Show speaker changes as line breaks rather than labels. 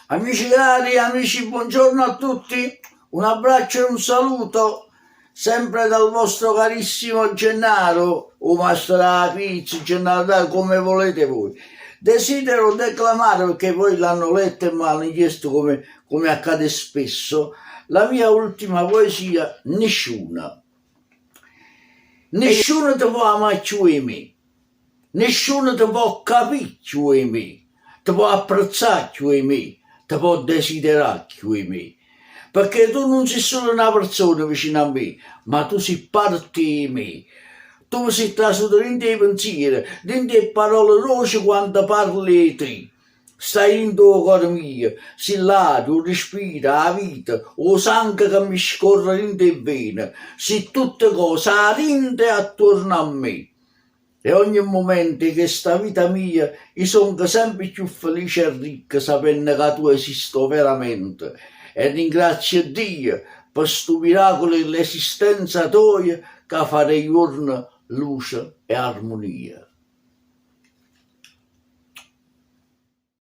Amici cari, amici, buongiorno a tutti, un abbraccio e un saluto, sempre dal vostro carissimo Gennaro, o Mastro della Pizza, Gennaro, come volete voi. Desidero declamare, perché poi l'hanno letto e mi hanno chiesto come accade spesso, la mia ultima poesia, Nessuna. Nessuno ti può amare più di me, nessuno ti può capire più di me, ti può apprezzare più di me, ti può desiderare più di me. Perché tu non sei solo una persona vicino a me, ma tu sei parte di me. Tu sei trasuto dentro i pensieri, dentro le parole rosse quando parli di te. Stai in tuo cuore mio, sei là, tu respira, la vita, o sangue che mi scorre dentro le vene, sei tutte cose, a rinde attorno a me. E ogni momento che sta vita mia, io sono sempre più felice e ricca sapendo che tu esisti veramente. E ringrazio Dio per sto miracolo dell'esistenza tua che fa dei giorni luce e armonia.